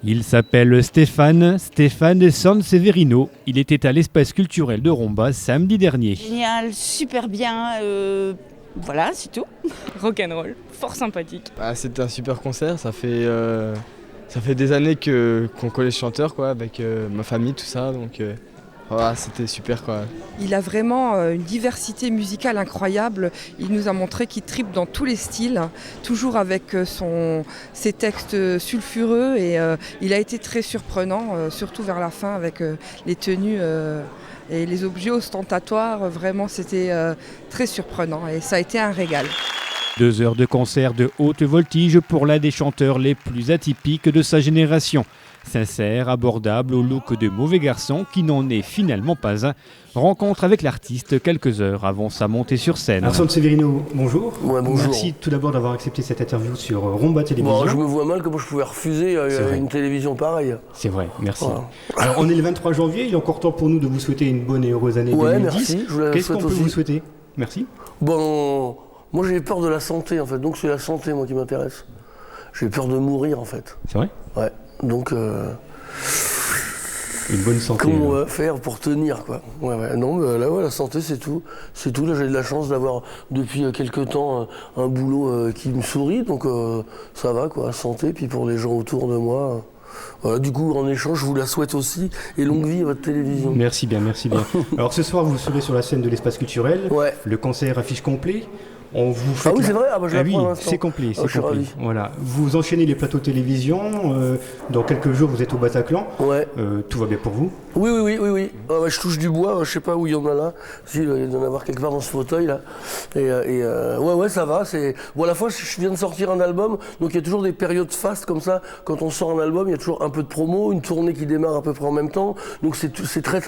Il s'appelle Stéphane Sanseverino. Il était à l'espace culturel de Romba samedi dernier. Génial, super bien, voilà, c'est tout. Rock'n'roll, fort sympathique. C'était un super concert, ça fait des années qu'on connaît ce chanteur quoi, avec ma famille, tout ça, donc voilà, c'était super quoi. Il a vraiment une diversité musicale incroyable. Il nous a montré qu'il tripe dans tous les styles, toujours avec ses textes sulfureux et il a été très surprenant, surtout vers la fin avec les tenues et les objets ostentatoires. Vraiment, c'était très surprenant et ça a été un régal. 2 heures de concert de haute voltige pour l'un des chanteurs les plus atypiques de sa génération. Sincère, abordable, au look de mauvais garçon qui n'en est finalement pas un. Rencontre avec l'artiste quelques heures avant sa montée sur scène. Sanseverino, bonjour. Ouais, bonjour. Merci tout d'abord d'avoir accepté cette interview sur Romba Télévision. Bon, je me vois mal comment je pouvais refuser une télévision pareille. C'est vrai, merci. Voilà. Alors, on est le 23 janvier, il est encore temps pour nous de vous souhaiter une bonne et heureuse année 2010. Merci, je vous la Qu'est-ce qu'on souhaite peut aussi. vous souhaiter? Merci. Bon, moi j'ai peur de la santé en fait, donc c'est la santé moi qui m'intéresse. J'ai peur de mourir en fait. C'est vrai? Ouais, donc une bonne santé. comment on va faire pour tenir quoi? Ouais. Non, mais là ouais, la santé c'est tout. C'est tout, là j'ai de la chance d'avoir depuis quelques temps un boulot qui me sourit, donc ça va quoi, santé, puis pour les gens autour de moi. Voilà, du coup, en échange, je vous la souhaite aussi, et longue vie à votre télévision. Merci bien, merci bien. Alors ce soir, vous serez sur la scène de l'espace culturel. Ouais. Le concert affiche complet. On vous fait oui, c'est vrai, je l'apprends à l'instant. c'est complet, c'est je suis complet. ravi. Voilà. Vous enchaînez les plateaux télévision. Dans quelques jours, vous êtes au Bataclan. Ouais. Tout va bien pour vous? Oui. Je touche du bois, je sais pas où il y en a là. Si, il doit y en avoir quelque part dans ce fauteuil là. Ouais, ça va. Bon, à la fois, je viens de sortir un album, donc il y a toujours des périodes fastes comme ça. Quand on sort un album, il y a toujours un peu de promo, une tournée qui démarre à peu près en même temps. Donc c'est très,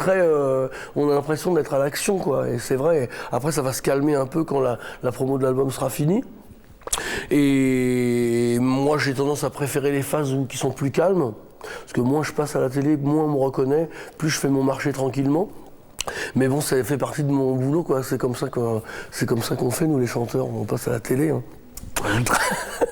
on a l'impression d'être à l'action, quoi. Et c'est vrai. Après, ça va se calmer un peu quand la promo de l'album sera finie. Et moi, j'ai tendance à préférer les phases qui sont plus calmes. Parce que moins je passe à la télé, moins on me reconnaît, plus je fais mon marché tranquillement. Mais bon, ça fait partie de mon boulot, quoi. C'est comme ça qu'on fait, nous les chanteurs, on passe à la télé. Hein.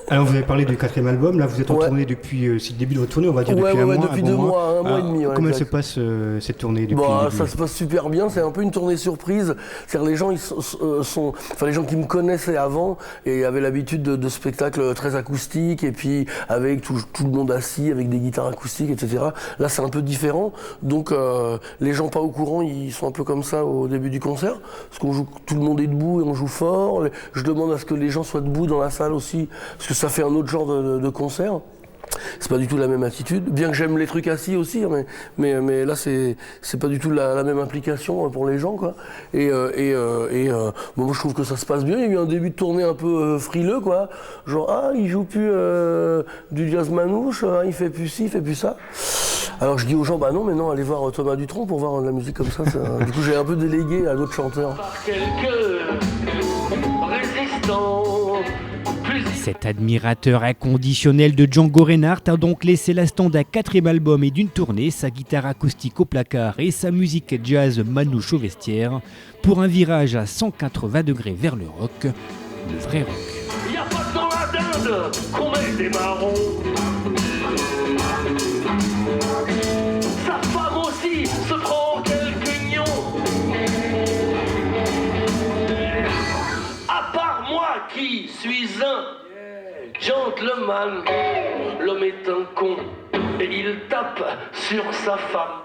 Alors vous avez parlé du 4e album, là vous êtes en tournée depuis c'est le début de votre tournée, on va dire depuis un mois. Depuis 2 mois, un mois et demi. Comment elle se passe cette tournée depuis le début? Ça se passe super bien, c'est un peu une tournée surprise. C'est-à-dire les gens les gens qui me connaissaient avant et avaient l'habitude de spectacles très acoustiques et puis avec tout le monde assis, avec des guitares acoustiques, etc. Là c'est un peu différent, donc les gens pas au courant, ils sont un peu comme ça au début du concert, parce qu'on joue, tout le monde est debout et on joue fort. Je demande à ce que les gens soient debout dans la salle aussi, parce que ça fait un autre genre de concert. C'est pas du tout la même attitude, bien que j'aime les trucs assis aussi, mais là c'est pas du tout la même implication pour les gens, quoi. Moi je trouve que ça se passe bien. Il y a eu un début de tournée un peu frileux, quoi. Genre il joue plus du jazz manouche, il fait plus ci, il fait plus ça. Alors je dis aux gens non, allez voir Thomas Dutronc pour voir de la musique comme ça. Du coup j'ai un peu délégué à d'autres chanteurs. Par quelques résistants. Cet admirateur inconditionnel de Django Reinhardt a donc laissé l'instant d'un 4e album et d'une tournée, sa guitare acoustique au placard et sa musique jazz manouche au vestiaire, pour un virage à 180 degrés vers le rock, le vrai rock. Y a pas dans la dinde qu'on met des marrons. Sa femme aussi se prend quelques nions. À part moi qui suis un gentleman, l'homme est un con et il tape sur sa femme.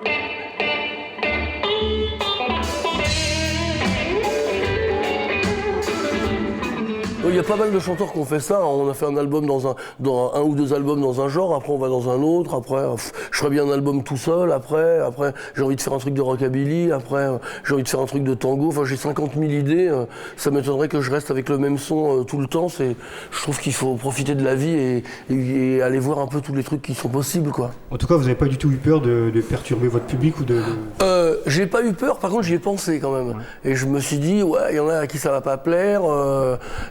Il y a pas mal de chanteurs qui ont fait ça. On a fait un album dans un ou 2 albums dans un genre, après on va dans un autre, après je ferais bien un album tout seul, après j'ai envie de faire un truc de rockabilly, après j'ai envie de faire un truc de tango, enfin j'ai 50 000 idées, ça m'étonnerait que je reste avec le même son tout le temps. Je trouve qu'il faut profiter de la vie et aller voir un peu tous les trucs qui sont possibles, quoi. En tout cas, vous n'avez pas du tout eu peur de perturber votre public ou de... J'ai pas eu peur, par contre j'y ai pensé quand même. Et je me suis dit, il y en a à qui ça va pas plaire,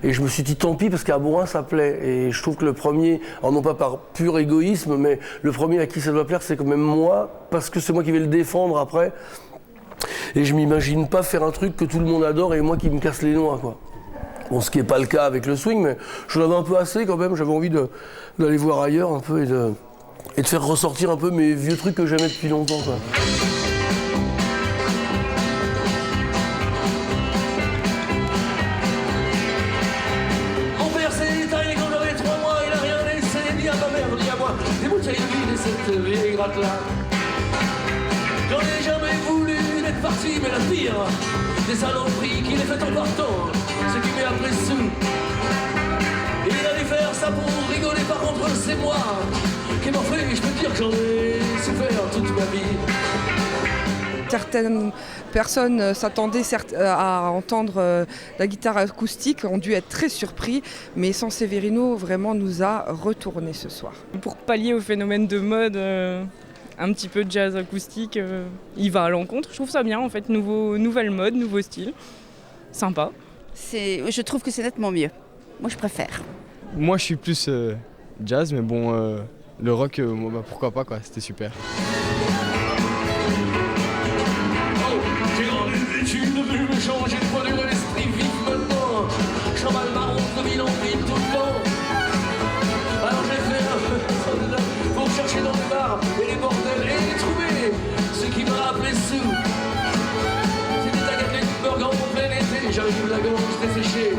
et je me suis dit tant pis parce qu'à Bourrin ça plaît. Et je trouve que le premier, alors non pas par pur égoïsme, mais le premier à qui ça doit plaire c'est quand même moi, parce que c'est moi qui vais le défendre après. Et je m'imagine pas faire un truc que tout le monde adore et moi qui me casse les noix, quoi. Bon, ce qui n'est pas le cas avec le swing, mais j'en avais un peu assez quand même, j'avais envie d'aller voir ailleurs un peu et et de faire ressortir un peu mes vieux trucs que j'aimais depuis longtemps, quoi. Mon père s'est taillé quand j'avais 3 mois, il a rien laissé, ni à ma mère, ni à moi. Des bouteilles de vide et cette vieille gratte-là. J'en ai jamais voulu d'être parti, mais la pire, des saloperies qu'il est fait en partant, ce qui m'est après sous. Il a dû faire ça pour rigoler, par contre c'est moi qui m'en fait, je peux dire que j'en ai souffert toute ma vie. Certaines personnes s'attendaient à entendre la guitare acoustique, ont dû être très surpris, mais Sanseverino vraiment nous a retourné ce soir. Pour pallier au phénomène de mode, un petit peu de jazz acoustique, il va à l'encontre. Je trouve ça bien en fait, nouvelle mode, nouveau style, sympa. Je trouve que c'est nettement mieux. Moi, je préfère. Moi, je suis plus jazz, mais bon, le rock, pourquoi pas, quoi, c'était super. J'ai grandi vêtu, devenu méchant, j'ai le poids de l'esprit vif maintenant. Chamal marron, domine en ville tout le temps. Alors j'ai fait un peu pour chercher dans les bars et les bordels et trouver ce qui m'a rappelé sous. C'était ta gâte les burgers en plein été, j'avais eu la gorge desséchée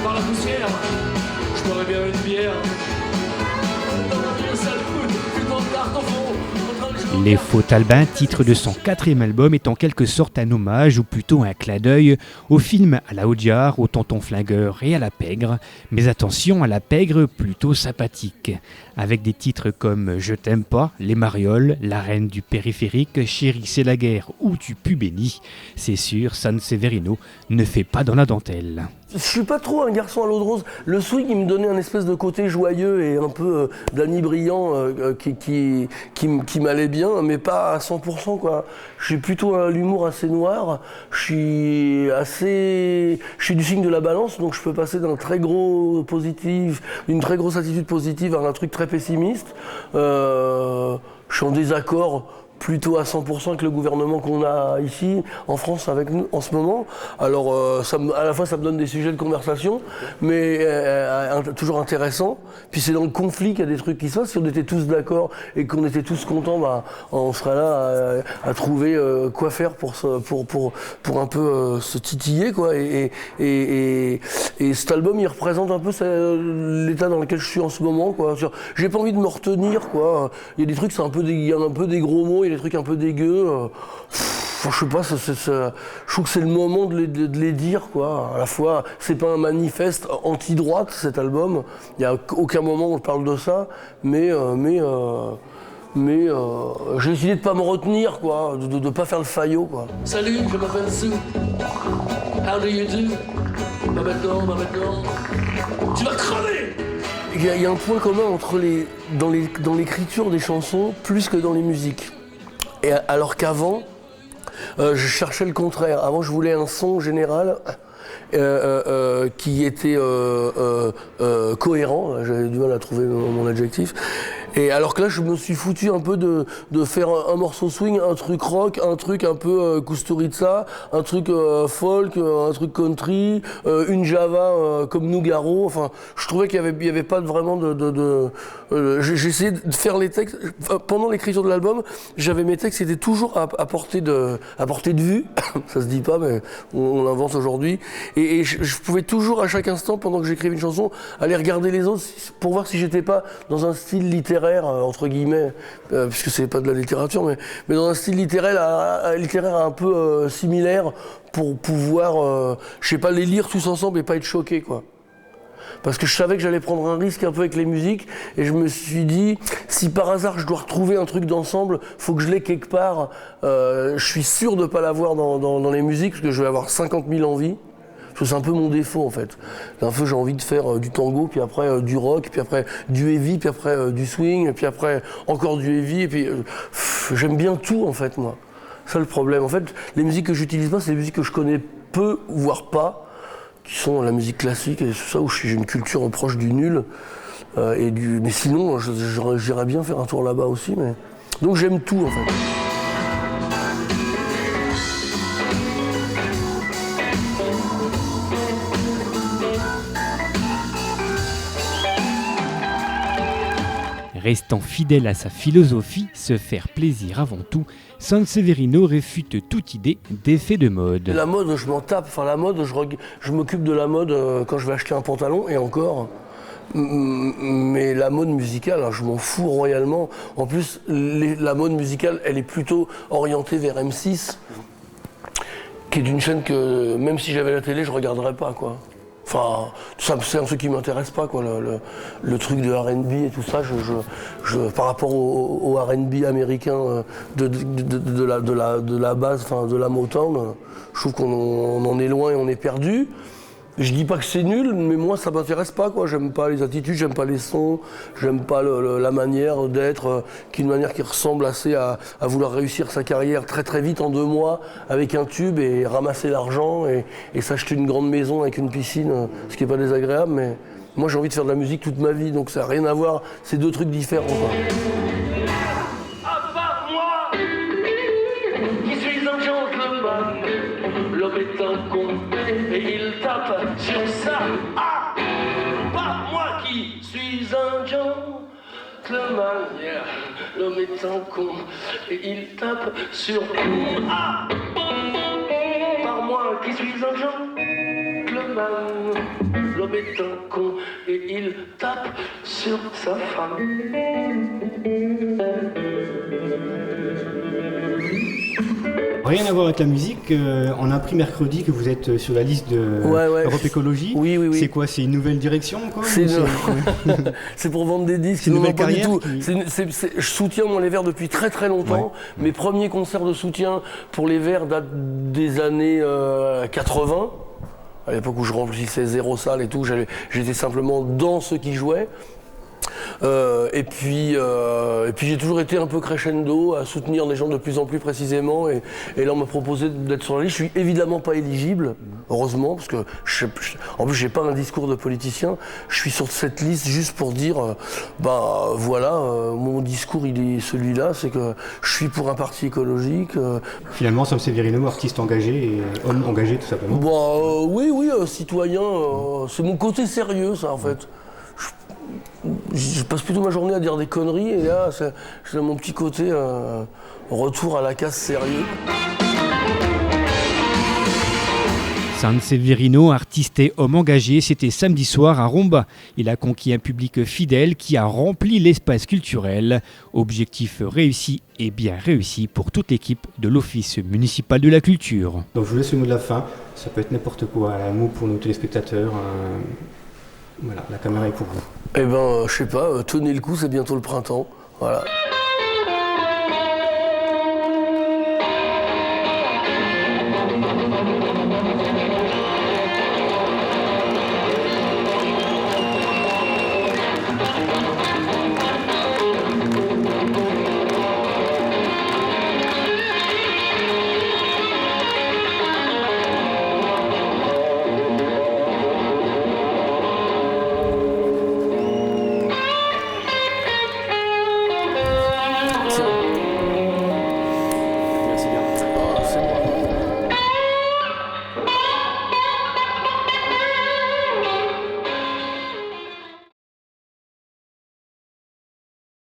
par la poussière. Je boirais bien une bière. Dans mon vieux saloon, plutôt de tarte au fond. Les Faux Albins, titre de son 4e album, est en quelque sorte un hommage, ou plutôt un clin d'œil, au film À la Audiard, au Tonton Flingueur et à la Pègre. Mais attention à la Pègre plutôt sympathique, avec des titres comme Je t'aime pas, Les Marioles, La Reine du Périphérique, Chérie c'est la guerre ou Tu pues béni. C'est sûr, Sanseverino ne fait pas dans la dentelle. Je suis pas trop un garçon à l'eau de rose. Le swing, il me donnait un espèce de côté joyeux et un peu Danny Briand qui m'allait bien, mais pas à 100%, quoi. Je suis plutôt à l'humour assez noir. Je suis du signe de la balance, donc je peux passer d'un très gros positif, d'une très grosse attitude positive à un truc très pessimiste. Je suis en désaccord plutôt à 100% avec le gouvernement qu'on a ici en France avec nous en ce moment. Alors à la fois ça me donne des sujets de conversation, mais toujours intéressant. Puis c'est dans le conflit qu'il y a des trucs qui se passent. Si on était tous d'accord et qu'on était tous contents, bah, on serait là à trouver quoi faire pour un peu se titiller, quoi. Et cet album il représente un peu l'état dans lequel je suis en ce moment, quoi. J'ai pas envie de me retenir, quoi. Il y a des trucs, il y a un peu des gros mots, des trucs un peu dégueux, je sais pas, je trouve que c'est le moment de les dire, quoi. À la fois, c'est pas un manifeste anti-droite, cet album, il n'y a aucun moment où on parle de ça, mais j'ai décidé de pas me retenir, quoi, de pas faire le faillot, quoi. Salut, je m'appelle Sue. How do you do? Ma maintenant, tu vas crever! Il y a un point commun dans l'écriture des chansons, plus que dans les musiques. Et alors qu'avant, je cherchais le contraire. Avant, je voulais un son général qui était cohérent. J'avais du mal à trouver mon adjectif. Et alors que là, je me suis foutu un peu de faire un morceau swing, un truc rock, un truc un peu Kusturica, un truc folk, un truc country, une Java comme Nougaro. Enfin, je trouvais qu'il y avait pas vraiment j'ai essayé de faire les textes. Pendant l'écriture de l'album, j'avais mes textes qui étaient toujours à portée de vue. Ça se dit pas, mais on l'invente aujourd'hui. Et je pouvais toujours, à chaque instant, pendant que j'écrivais une chanson, aller regarder les autres pour voir si j'étais pas dans un style littéraire, entre guillemets, puisque c'est pas de la littérature, mais dans un style littéraire un peu similaire, pour pouvoir, je sais pas, les lire tous ensemble et pas être choqué, quoi. Parce que je savais que j'allais prendre un risque un peu avec les musiques, et je me suis dit, si par hasard je dois retrouver un truc d'ensemble, faut que je l'ai quelque part. Je suis sûr de pas l'avoir dans les musiques, parce que je vais avoir 50 000 envies. Parce que c'est un peu mon défaut, en fait. Un peu, j'ai envie de faire du tango, puis après du rock, puis après du heavy, puis après du swing, puis après encore du heavy, et puis j'aime bien tout, en fait, moi. C'est ça le problème. En fait, les musiques que j'utilise pas, c'est les musiques que je connais peu, voire pas, qui sont la musique classique et tout ça, où j'ai une culture proche du nul. Mais sinon, j'irais bien faire un tour là-bas aussi. Donc j'aime tout, en fait. Restant fidèle à sa philosophie, se faire plaisir avant tout, Sanseverino réfute toute idée d'effet de mode. La mode, je m'en tape. Enfin, la mode, je m'occupe de la mode quand je vais acheter un pantalon, et encore. Mais la mode musicale, je m'en fous royalement. En plus, la mode musicale, elle est plutôt orientée vers M6, qui est une chaîne que, même si j'avais la télé, je regarderais pas, quoi. Enfin, c'est un truc qui m'intéresse pas, quoi. Le truc de R&B et tout ça, par rapport au R&B américain de la base, enfin de la Motown, je trouve qu'on en est loin et on est perdu. Je dis pas que c'est nul, mais moi ça m'intéresse pas, quoi. J'aime pas les attitudes, j'aime pas les sons, j'aime pas la manière d'être, qui est une manière qui ressemble assez à vouloir réussir sa carrière très très vite en 2 mois avec un tube et ramasser l'argent et s'acheter une grande maison avec une piscine, ce qui est pas désagréable, mais moi j'ai envie de faire de la musique toute ma vie, donc ça n'a rien à voir, c'est 2 trucs différents, quoi. À part moi, qui suis un gentleman, l'homme est un con et il tape sur ça. Ah, pas moi qui suis un gentleman, yeah. L'homme est un con et il tape sur ah, par moi qui suis un gentleman. L'homme est un con et il tape sur sa femme. Rien à voir avec la musique, on a appris mercredi que vous êtes sur la liste de Europe Écologie. Oui. C'est quoi? C'est une nouvelle direction, quoi? C'est pour vendre des disques. C'est une nouvelle pas du carrière tout. Je soutiens les Verts depuis très très longtemps. Ouais. Mes premiers concerts de soutien pour les Verts datent des années 80. À l'époque où je remplissais 0 salle et tout, j'étais simplement dans ceux qui jouaient. Et puis j'ai toujours été un peu crescendo à soutenir les gens de plus en plus précisément et là on m'a proposé d'être sur la liste. Je suis évidemment pas éligible, heureusement, parce que en plus j'ai pas un discours de politicien. Je suis sur cette liste juste pour dire mon discours il est celui-là, c'est que je suis pour un parti écologique. Finalement Sanseverino, artiste engagé et homme engagé tout simplement. Oui, citoyen, c'est mon côté sérieux ça en fait. Je passe plutôt ma journée à dire des conneries et là, c'est mon petit côté retour à la case sérieux. Sanseverino, artiste et homme engagé, c'était samedi soir à Romba. Il a conquis un public fidèle qui a rempli l'espace culturel. Objectif réussi et bien réussi pour toute l'équipe de l'Office municipal de la culture. Donc je vous laisse le mot de la fin. Ça peut être n'importe quoi, un mot pour nos téléspectateurs. Voilà, la caméra est pour vous. Eh ben, je sais pas, tenez le coup, c'est bientôt le printemps. Voilà.